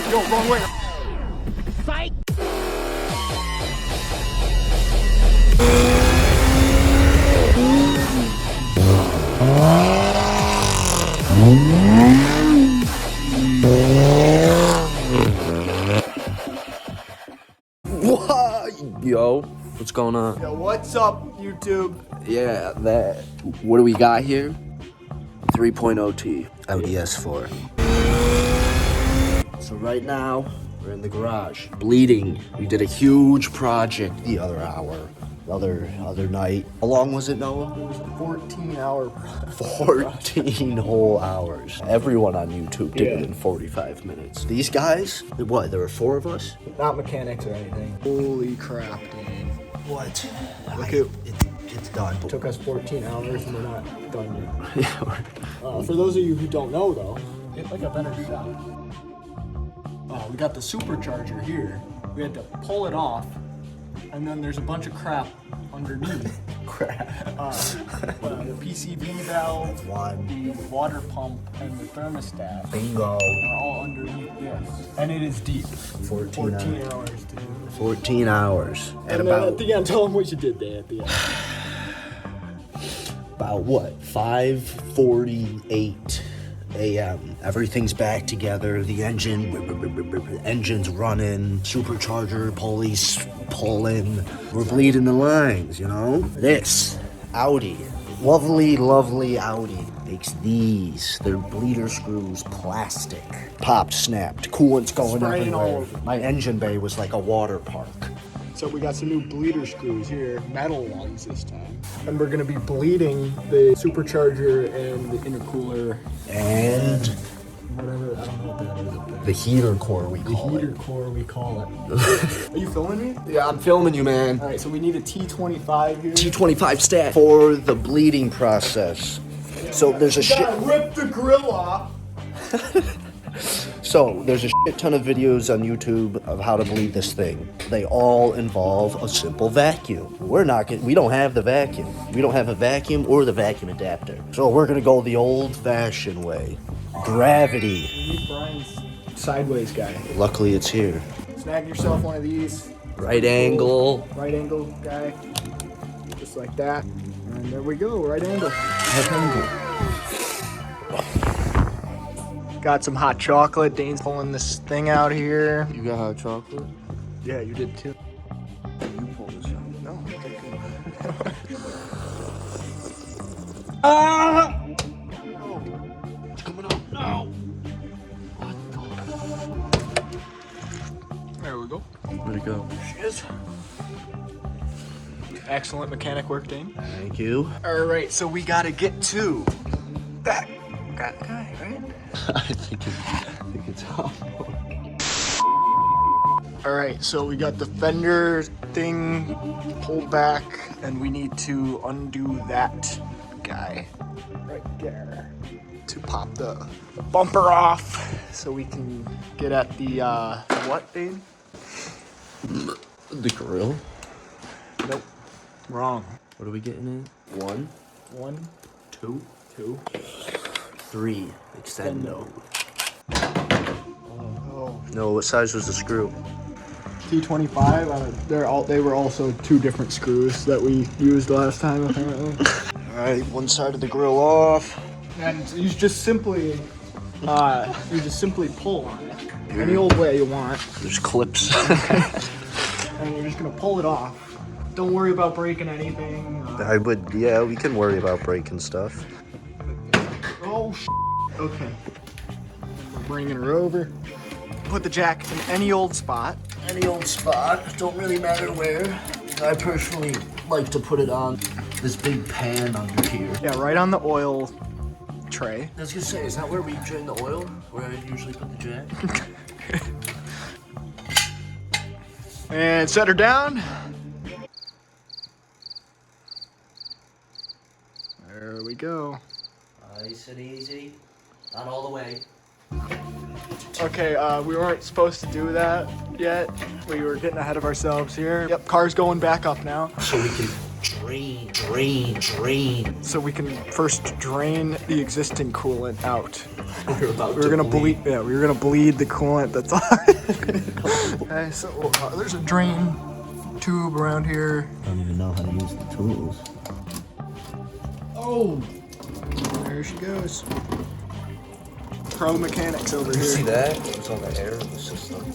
Yo, wrong way. Psych! What? Yo, what's going on? Yo, what's up, YouTube? Yeah, that. What do we got here? 3.0T Audi S4. So right now, we're in the garage. Bleeding. We did a huge project the other night. How long was it, Noah? It was a 14-hour 14 whole hours. Everyone on YouTube did it in 45 minutes. These guys, what, there were 4 of us? Not mechanics or anything. Holy crap, Dane. What? It's done. It took us 14 hours and we're not done yet. Yeah, For those of you who don't know, though, get like a better shot. We got the supercharger here. We had to pull it off, and then there's a bunch of crap underneath. The PCV valve, the water pump, and the thermostat Bingo. are all underneath this. And it is deep. 14 hours, dude. 14 hours. And then at the end, tell them what you did there at the end. About what? 5:48 a.m. Everything's back together. The engine's running. Supercharger, pulleys pulling. We're bleeding the lines, you know? This Audi, lovely Audi, makes these. They're bleeder screws, plastic. Popped, snapped, coolant's going Spraying all everywhere. over. My engine bay was like a water park. So we got some new bleeder screws here, metal ones this time. And we're gonna be bleeding the supercharger and the intercooler. And Whatever, I don't know what that is up there. the heater core, we The call heater it. core, we call it. Are you filming me? Yeah, I'm filming you, man. All right, so we need a T25 here. T25 stat for the bleeding process. So there's a shit. Gotta rip the grill off. So there's a shit ton of videos on YouTube of how to bleed this thing. They all involve a simple vacuum. We don't have the vacuum. We don't have a vacuum or the vacuum adapter. So we're gonna go the old-fashioned way. Gravity. We need Brian's sideways guy. Luckily, it's here. Snag yourself one of these. Right angle. Right angle guy. Just like that. And there we go, right angle. Got some hot chocolate. Dane's pulling this thing out here. You got hot chocolate? Yeah, you did too. You pull this out. No, It's coming out now. there we go. Where'd it go? Shiz. Excellent mechanic work, Dane. Thank you. All right, so we gotta get to that guy, right? I think it's hot. All right, so we got the fender thing pulled back, and we need to undo that guy right there to pop the bumper off, so we can get at the what, Dane? The grill? Nope, wrong. What are we getting in? 1, 1, 2, 2. 3. Extendo. Oh. No, what size was the screw? T25. They were also 2 different screws that we used last time, apparently. All right, one side of the grill off. And you just simply pull on it any old way you want, There's clips. and you're just gonna pull it off. Don't worry about breaking anything. Yeah, we can worry about breaking stuff. Oh, okay. We're bringing her over. Put the jack in any old spot. Any old spot, don't really matter where. I personally like to put it on this big pan under here. Yeah, right on the oil tray. I was gonna say, is that where we drain the oil? Where I usually put the jack? And set her down. There we go. Nice and easy. Not all the way. Okay, we weren't supposed to do that yet. We were getting ahead of ourselves here. Yep, car's going back up now. So we can Drain. So we can first drain the existing coolant out. We're about We were gonna bleed. Yeah, we were gonna bleed the coolant. That's all. Okay, so there's a drain tube around here. I don't even know how to use the tools. Oh, there she goes. Pro mechanics over here. See that? It's on the air of the system.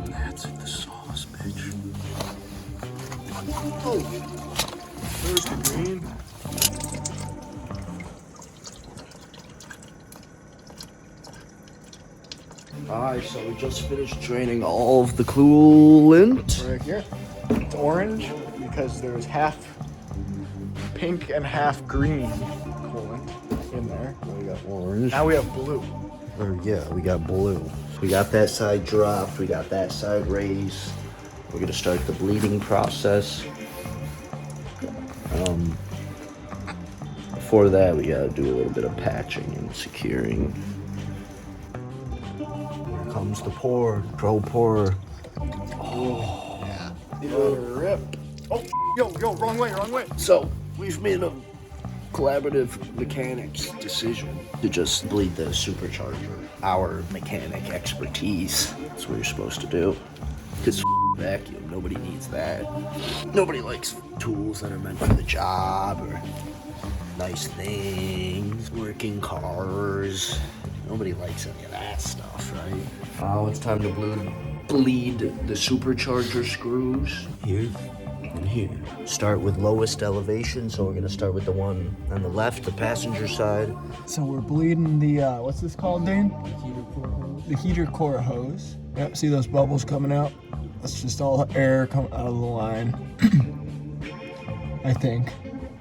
That's the sauce, bitch. Oh, there's the drain. Alright, so we just finished draining all of the coolant. Right here. It's orange because there's half pink and half green coolant in there. We got orange. Now we have blue. Or yeah, we got blue. We got that side dropped, we got that side raised. We're gonna start the bleeding process. Before that, we gotta do a little bit of patching and securing. Here comes the pour, pro pour. Oh, yeah. Rip. Oh, yo, wrong way. So, we've made a collaborative mechanics decision to just bleed the supercharger. Our mechanic expertise. That's what you're supposed to do. Because vacuum, nobody needs that. Nobody likes tools that are meant for the job or nice things, working cars. Nobody likes any of that stuff, right? Now it's time to bleed the supercharger screws here and here. Start with lowest elevation, so we're gonna start with the one on the left, the passenger side. So we're bleeding the, what's this called, Dane? The heater core hose. Yep, see those bubbles coming out? That's just all air coming out of the line. I think.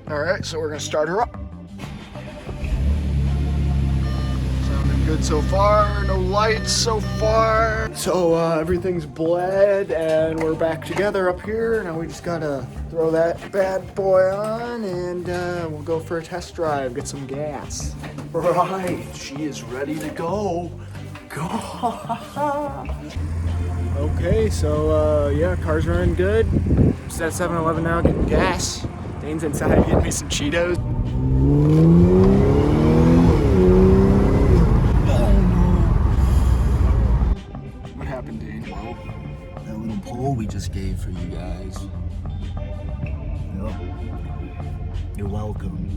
All right, so we're gonna start her up. Sounding good so far, no lights so far. So everything's bled and we're back together up here. Now we just gotta throw that bad boy on and we'll go for a test drive, get some gas. Right, she is ready to go. Okay, so yeah, car's running good. Just at 7-Eleven now getting gas. Dane's inside getting me some Cheetos. What happened, Dane? That little poll we just gave for you guys. Yep. You're welcome.